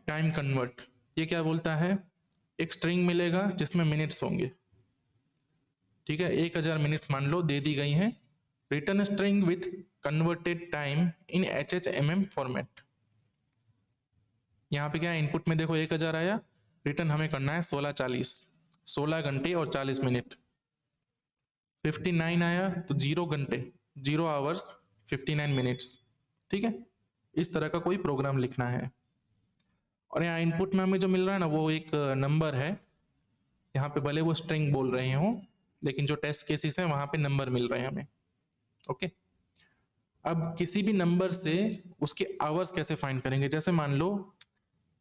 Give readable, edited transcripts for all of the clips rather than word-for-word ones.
Time convert, ये क्या बोलता है, एक स्ट्रिंग मिलेगा जिसमें मिनट्स होंगे, ठीक है, 1000 मिनट्स मान लो दे दी गई हैं, return string with converted time in HHMM format. यहाँ पे क्या है, इनपुट में देखो 1000 आया, रिटर्न हमें करना है 16:40, 16 घंटे और 40 मिनट। 59 आया तो 0 घंटे, 0 आवर्स 59 मिनट्स, ठीक है। इस तरह का कोई प्रोग्राम लिखना है। और यहाँ इनपुट में हमें जो मिल रहा है ना वो एक नंबर है, यहाँ पे भले वो स्ट्रिंग बोल रहे हो लेकिन जो टेस्ट केसेस है वहां पे नंबर मिल रहे हैं हमें। ओके, अब किसी भी नंबर से उसके आवर्स कैसे फाइंड करेंगे, जैसे मान लो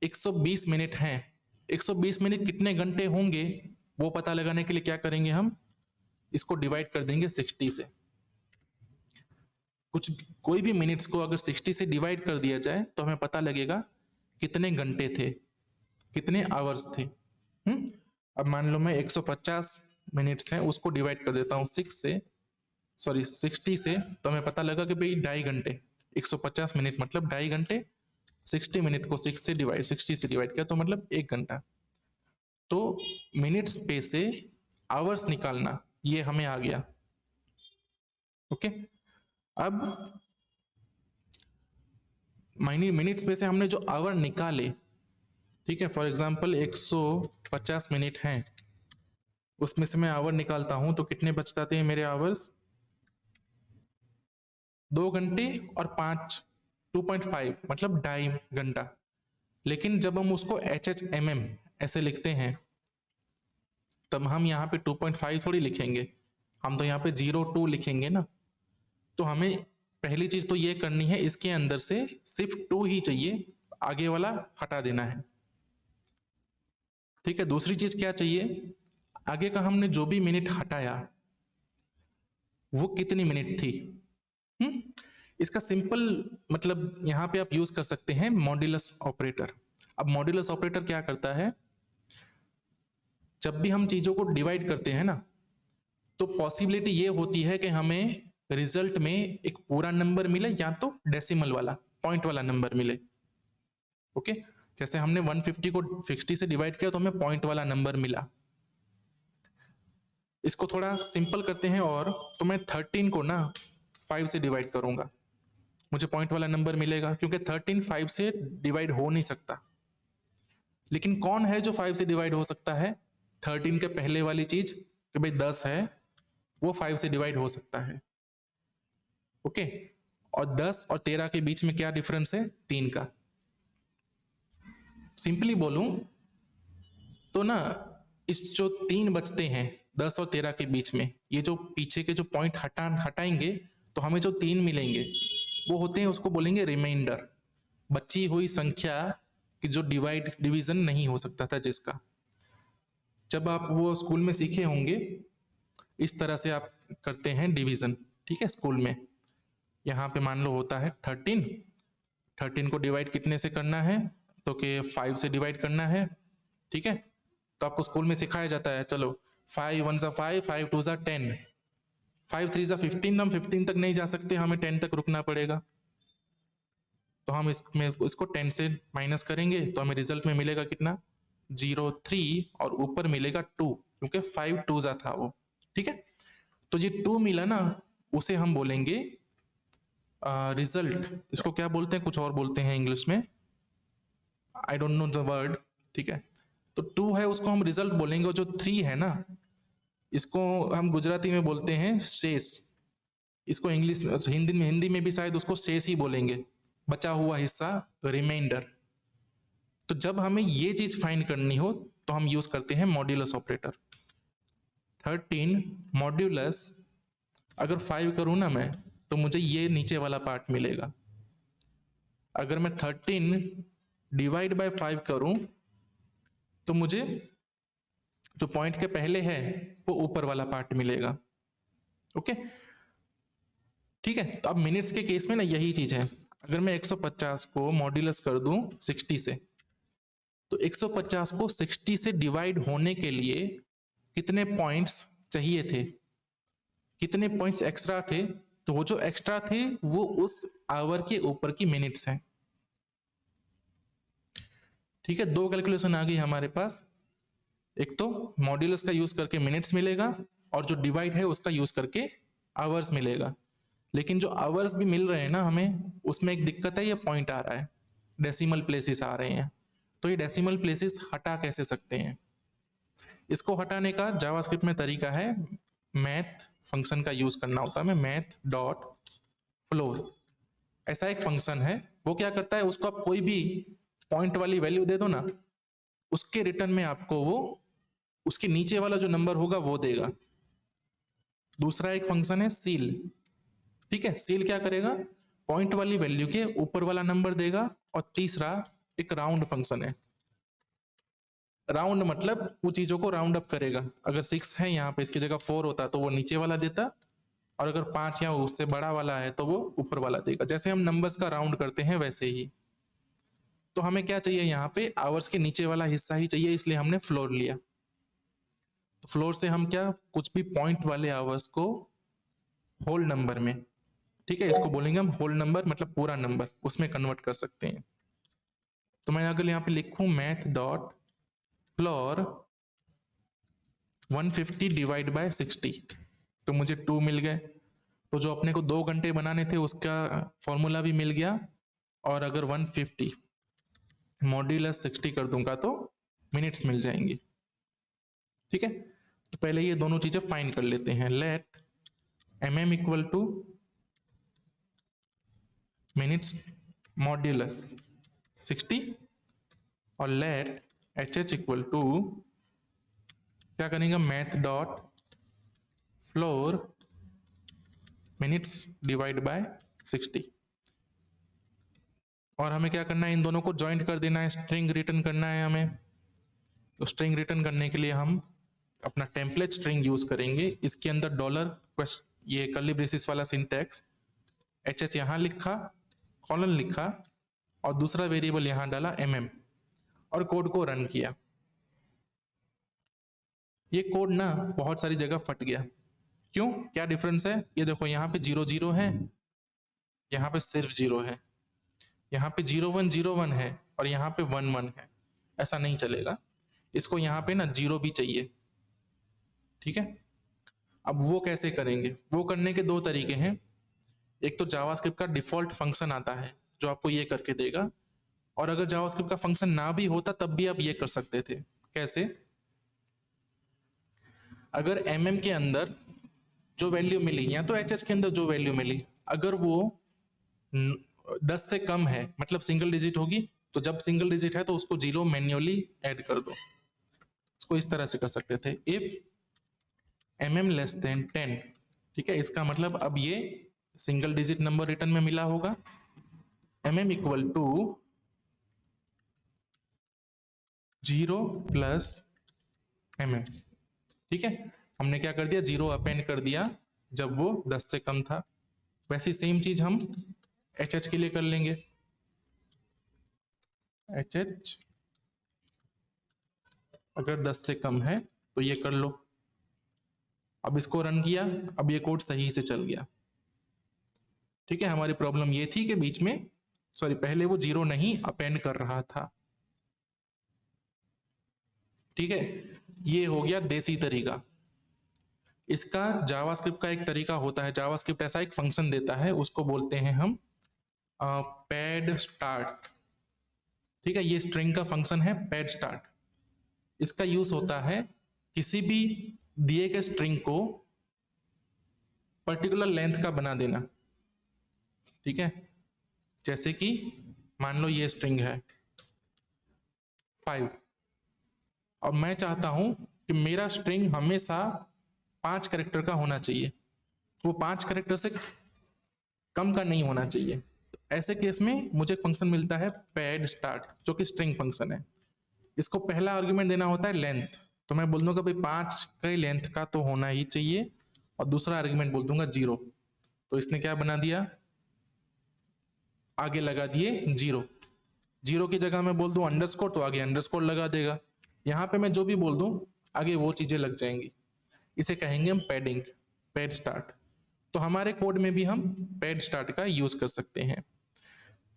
120 मिनट हैं, 120 मिनट कितने घंटे होंगे वो पता लगाने के लिए क्या करेंगे, हम इसको डिवाइड कर देंगे 60 से। कोई भी मिनट्स को अगर 60 से डिवाइड कर दिया जाए तो हमें पता लगेगा कितने घंटे थे, कितने आवर्स थे। अब मान लो मैं 150 मिनट्स हैं उसको डिवाइड कर देता हूँ 60 से, तो हमें पता लगा कि भाई 2.5 घंटे, 150 मिनट मतलब 2.5 घंटे, 60 मिनट को 60 से डिवाइड किया तो मतलब 1 घंटा। तो मिनट्स पे से आवर्स निकालना ये हमें आ गया। ओके, अब मिनट्स पे से हमने जो आवर निकाले, ठीक है, फॉर एग्जांपल 150 मिनट हैं, उसमें से मैं आवर निकालता हूं तो कितने बच जाते हैं मेरे आवर्स, 2 घंटे और 2.5 मतलब 2.5 घंटा। लेकिन जब हम उसको HHMM ऐसे लिखते हैं तब हम यहाँ पे 2.5 थोड़ी लिखेंगे, हम तो यहाँ पे 02 लिखेंगे ना। तो हमें पहली चीज तो ये करनी है, इसके अंदर से सिर्फ 2 ही चाहिए, आगे वाला हटा देना है, ठीक है। दूसरी चीज क्या चाहिए, आगे का हमने जो भी मिनट हटाया वो कितनी मिनट थी। हम्म इसका सिंपल मतलब यहां पे आप यूज कर सकते हैं मॉड्यूलस ऑपरेटर। अब मॉड्यूलस ऑपरेटर क्या करता है, जब भी हम चीजों को डिवाइड करते हैं ना तो पॉसिबिलिटी ये होती है कि हमें रिजल्ट में एक पूरा नंबर मिले या तो डेसिमल वाला पॉइंट वाला नंबर मिले। ओके, जैसे हमने 150 को 60 से डिवाइड किया तो हमें पॉइंट वाला नंबर मिला। इसको थोड़ा सिंपल करते हैं, और तो मैं 13 को ना 5 से डिवाइड करूंगा, मुझे पॉइंट वाला नंबर मिलेगा, क्योंकि 13 5 से डिवाइड हो नहीं सकता। लेकिन कौन है जो 5 से डिवाइड हो सकता है, 13 के पहले वाली चीज कि भाई 10 है, वो 5 से डिवाइड हो सकता है। ओके, और 10 और 13 के बीच में क्या डिफरेंस है, 3 का। सिंपली बोलूं तो ना, इस जो 3 बचते हैं 10 और 13 के बीच में, ये जो पीछे के जो पॉइंट हटाएंगे तो हमें जो 3 मिलेंगे वो होते हैं, उसको बोलेंगे रिमाइंडर, बची हुई संख्या की जो डिवीजन नहीं हो सकता था जिसका। जब आप वो स्कूल में सीखे होंगे, इस तरह से आप करते हैं डिवीजन, ठीक है, स्कूल में। यहाँ पे मान लो होता है 13 को डिवाइड कितने से करना है, तो कि 5 से डिवाइड करना है, ठीक है। तो आपको स्कूल में सिखाया जाता है, चलो 5 1 सा 5, 5 2 सा 10, 5 3 सा 15, हम 15 तक नहीं जा सकते, हमें 10 तक रुकना पड़ेगा। तो हम इसको 10 से माइनस करेंगे तो हमें रिजल्ट में मिलेगा कितना, 03, और ऊपर मिलेगा 2, क्योंकि 5 2 सा था वो, ठीक है। तो ये 2 मिला ना, उसे हम बोलेंगे रिजल्ट। इसको क्या बोलते हैं, कुछ और बोलते हैं इंग्लिश में, I don't know the word, ठीक है। तो 2 है उसको हम रिजल्ट बोलेंगे, और जो 3 है ना इसको हम गुजराती में बोलते हैं शेष, इसको इंग्लिश में हिंदी में भी शायद उसको शेष ही बोलेंगे, बचा हुआ हिस्सा, रिमाइंडर। तो जब हमें ये चीज फाइंड करनी हो तो हम यूज करते हैं मॉड्यूलस ऑपरेटर। 13 मॉड्यूलस अगर 5 करूं ना मैं, तो मुझे ये नीचे वाला पार्ट मिलेगा। अगर मैं 13 डिवाइड बाय 5 करूं तो मुझे जो पॉइंट के पहले है वो ऊपर वाला पार्ट मिलेगा। ओके, ठीक है। तो अब मिनट्स के केस में ना यही चीज है, अगर मैं 150 को मॉड्यूलस कर दूं 60 से, तो 150 को 60 से डिवाइड होने के लिए कितने पॉइंट्स चाहिए थे, कितने पॉइंट्स एक्स्ट्रा थे, तो वो जो एक्स्ट्रा थे वो उस आवर के ऊपर की मिनट्स हैं। ठीक है, दो कैलकुलेशन आ गई हमारे पास। एक तो मॉड्यूलस का यूज करके मिनट्स मिलेगा और जो डिवाइड है उसका यूज करके आवर्स मिलेगा। लेकिन जो आवर्स भी मिल रहे हैं ना हमें, उसमें एक दिक्कत है, ये पॉइंट आ रहा है, डेसिमल प्लेसेस आ रहे हैं। तो ये डेसिमल प्लेसेस हटा कैसे सकते हैं? इसको हटाने का जावास्क्रिप्ट में तरीका है, मैथ फंक्शन का यूज करना होता है। मैथ डॉट फ्लोर ऐसा एक फंक्शन है, वो क्या करता है, उसको आप कोई भी पॉइंट वाली वैल्यू दे दो ना, उसके रिटर्न में आपको वो उसके नीचे वाला जो नंबर होगा वो देगा। दूसरा एक फंक्शन है सील। ठीक है, सील क्या करेगा, पॉइंट वाली वैल्यू के ऊपर वाला नंबर देगा। और तीसरा एक राउंड फंक्शन है। राउंड मतलब वो चीजों को राउंड अप करेगा। अगर 6 है यहाँ पे, इसकी जगह 4 होता तो वो नीचे वाला देता, और अगर 5 या उससे बड़ा वाला है तो वो ऊपर वाला देगा। जैसे हम नंबर्स का राउंड करते हैं वैसे ही। तो हमें क्या चाहिए, यहाँ पे आवर्स के नीचे वाला हिस्सा ही चाहिए, इसलिए हमने फ्लोर लिया। तो फ्लोर से हम क्या, कुछ भी पॉइंट वाले आवर्स को होल नंबर में, ठीक है, इसको बोलेंगे हम होल नंबर, मतलब पूरा नंबर, उसमें कन्वर्ट कर सकते हैं। तो मैं अगर यहाँ पे लिखूं math dot floor 150 divide by 60, तो मुझे 2 मिल गए। तो जो अपने को 2 घंटे बनाने थे उसका फॉर्मूला भी मिल गया। और अगर 150 मॉड्यूलस 60 कर दूंगा तो मिनट्स मिल जाएंगे। ठीक है, तो पहले ये दोनों चीजें फाइंड कर लेते हैं। Let mm equal to minutes modulus 60 और लेट hh इक्वल टू क्या करेंगे, math dot floor minutes divide by 60। और हमें क्या करना है, इन दोनों को ज्वाइंट कर देना है, स्ट्रिंग रिटर्न करना है हमें। तो स्ट्रिंग रिटर्न करने के लिए हम अपना टेम्पलेट स्ट्रिंग यूज करेंगे। इसके अंदर डॉलर ये कर्ली ब्रेसिस वाला सिंटैक्स, एच यहां लिखा, कॉलन लिखा और दूसरा वेरिएबल यहां डाला mm, और कोड को रन किया। ये कोड ना बहुत सारी जगह फट गया। क्यों, क्या डिफरेंस है, ये देखो यहाँ पे 0 0 है, यहाँ पे सिर्फ 0 है, यहाँ पे 0 1 0 1 है और यहाँ पे 1 1 है। ऐसा नहीं चलेगा, इसको यहाँ पे ना 0 भी चाहिए। ठीक है, अब वो कैसे करेंगे, वो करने के दो तरीके हैं। एक तो जावास्क्रिप्ट का डिफॉल्ट फंक्शन आता है जो आपको ये करके देगा, और अगर जावास्क्रिप्ट का फंक्शन ना भी होता तब भी आप ये कर सकते थे। कैसे, अगर mm के अंदर जो वैल्यू मिली या तो hh के अंदर जो वैल्यू मिली, अगर वो 10 से कम है, मतलब सिंगल डिजिट होगी, तो जब सिंगल डिजिट है तो उसको 0 मैन्युअली ऐड कर दो। इसको इस तरह से कर सकते थे, इफ mm लेस देन 10। ठीक है, इसका मतलब अब ये सिंगल डिजिट नंबर रिटर्न में मिला होगा। mm equal to 0 plus mm। ठीक है, हमने क्या कर दिया, 0 अपेंड कर दिया जब वो 10 से कम था। वैसे सेम चीज हम hh के लिए कर लेंगे। hh अगर 10 से कम है तो ये कर लो। अब इसको रन किया, अब ये कोड सही से चल गया। ठीक है, हमारी प्रॉब्लम ये थी कि बीच में, सॉरी, पहले वो 0 नहीं अपेंड कर रहा था। ठीक है, ये हो गया देसी तरीका। इसका जावास्क्रिप्ट का एक तरीका होता है, जावास्क्रिप्ट ऐसा एक फंक्शन देता है, उसको बोलते हैं हम पैड स्टार्ट। ठीक है, ये स्ट्रिंग का फंक्शन है पैड स्टार्ट। इसका यूज होता है किसी भी दिए गए स्ट्रिंग को पर्टिकुलर लेंथ का बना देना। ठीक है, जैसे कि मान लो ये स्ट्रिंग है 5, और मैं चाहता हूं कि मेरा स्ट्रिंग हमेशा 5 कैरेक्टर का होना चाहिए, वो 5 कैरेक्टर से कम का नहीं होना चाहिए। तो ऐसे केस में मुझे फंक्शन मिलता है पैड स्टार्ट, जो कि स्ट्रिंग फंक्शन है। इसको पहला आर्गुमेंट देना होता है लेंथ, तो मैं बोल दूंगा भाई 5 के लेंथ का तो होना ही चाहिए, और दूसरा आर्गुमेंट बोल दूंगा 0। तो इसने क्या बना दिया, आगे लगा दिए 0। 0 की जगह मैं बोल दूं अंडरस्कोर, तो आगे अंडरस्कोर लगा देगा। यहां पे मैं जो भी बोल दूं आगे वो चीजें लग जाएंगी। इसे कहेंगे हम पैडिंग, पैड स्टार्ट। तो हमारे कोड में भी हम पैड स्टार्ट का यूज कर सकते हैं।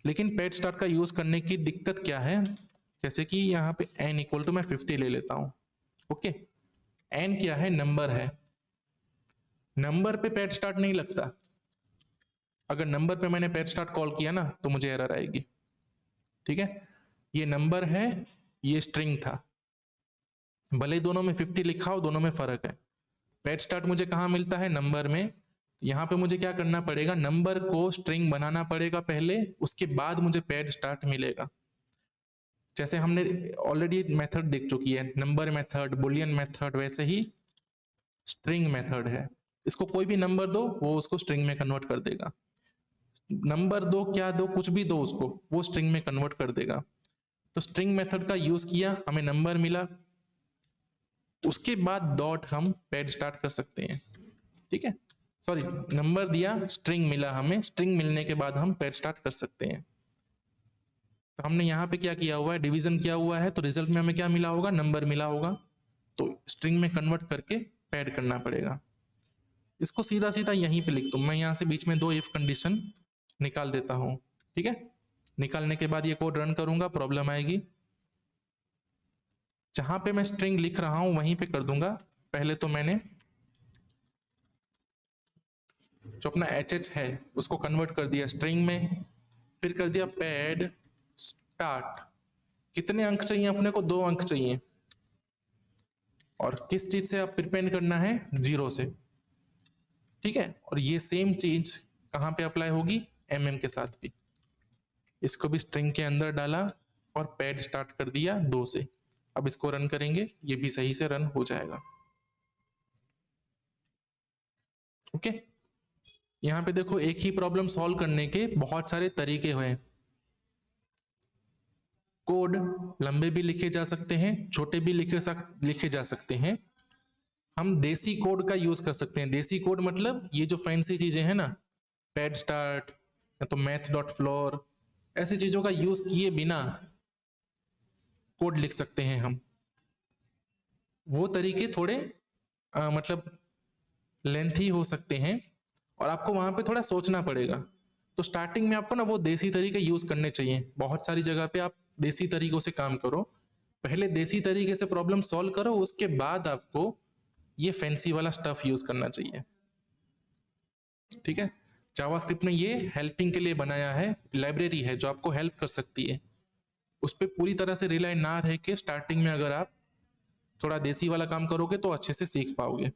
लेकिन पैड स्टार्ट का यूज करने की दिक्कत क्या है, जैसे कि यहाँ पे n इक्वल टू मैं 50 ले लेता हूँ। ओके, n क्या है? नंबर है। नंबर पे पैड स्टार्ट नहीं लगता। अगर नंबर पे मैंने पैड स्टार्ट कॉल किया ना तो मुझे एरर आएगी। ठीक है, ये नंबर है, ये स्ट्रिंग था, भले दोनों में 50 लिखा हो, दोनों में फर्क है। पैड स्टार्ट मुझे कहाँ मिलता है? नंबर में। यहाँ पे मुझे क्या करना पड़ेगा? नंबर को स्ट्रिंग बनाना पड़ेगा पहले, उसके बाद मुझे पैड स्टार्ट मिलेगा। जैसे हमने ऑलरेडी मेथड देख चुकी है, नंबर मेथड, बुलियन मेथड, वैसे ही स्ट्रिंग मेथड है। इसको कोई भी नंबर दो, वो उसको स्ट्रिंग में कन्वर्ट कर देगा। नंबर दो, क्या दो, कुछ भी दो उसको, वो स्ट्रिंग में कन्वर्ट कर देगा। तो स्ट्रिंग मेथड का यूज किया, हमें नंबर मिला, उसके बाद डॉट हम पैड स्टार्ट कर सकते हैं। ठीक है, सॉरी, नंबर दिया, स्ट्रिंग मिला हमें, स्ट्रिंग मिलने के बाद हम पैड स्टार्ट कर सकते हैं। तो हमने यहाँ पे क्या किया हुआ है? डिवीजन किया हुआ है, तो रिजल्ट में हमें क्या मिला होगा? नंबर मिला होगा। तो स्ट्रिंग में कन्वर्ट करके पैड करना पड़ेगा। इसको सीधा सीधा यहीं पे लिख दूं मैं, यहाँ से बीच में 2 इफ कंडीशन निकाल देता हूं। ठीक है, निकालने के बाद ये कोड रन करूंगा, प्रॉब्लम आएगी। जहां पे मैं स्ट्रिंग लिख रहा हूं वहीं पे कर दूंगा। पहले तो मैंने जो अपना एच है उसको कन्वर्ट कर दिया स्ट्रिंग में, फिर कर दिया पैड स्टार्ट। कितने अंक चाहिए अपने को? 2 अंक चाहिए। और किस चीज से आप प्रिपेंड करना है? 0 से। ठीक है, और ये सेम चीज कहां पे अप्लाई होगी? के साथ भी। इसको भी स्ट्रिंग के अंदर डाला और पैड स्टार्ट कर दिया 2 से। अब इसको रन करेंगे, ये भी सही से रन हो जाएगा। ओके, यहां पे देखो, एक ही प्रॉब्लम सॉल्व करने के बहुत सारे तरीके हुए। कोड लंबे भी लिखे जा सकते हैं, छोटे भी लिखे जा सकते हैं। हम देसी कोड का यूज कर सकते हैं। देसी कोड मतलब ये जो फैंसी चीजें हैं ना, पैड स्टार्ट या तो मैथ डॉट फ्लोर, ऐसी चीजों का यूज किए बिना कोड लिख सकते हैं हम। वो तरीके थोड़े मतलब लेंथी हो सकते हैं और आपको वहां पे थोड़ा सोचना पड़ेगा। तो स्टार्टिंग में आपको ना वो देसी तरीके यूज करने चाहिए। बहुत सारी जगह पे आप देसी तरीकों से काम करो, पहले देसी तरीके से प्रॉब्लम सॉल्व करो, उसके बाद आपको ये फैंसी वाला स्टफ यूज करना चाहिए। ठीक है, जावास्क्रिप्ट ने ये हेल्पिंग के लिए बनाया है, लाइब्रेरी है जो आपको हेल्प कर सकती है। उस पर पूरी तरह से रिलाई ना रह के स्टार्टिंग में अगर आप थोड़ा देसी वाला काम करोगे तो अच्छे से सीख पाओगे।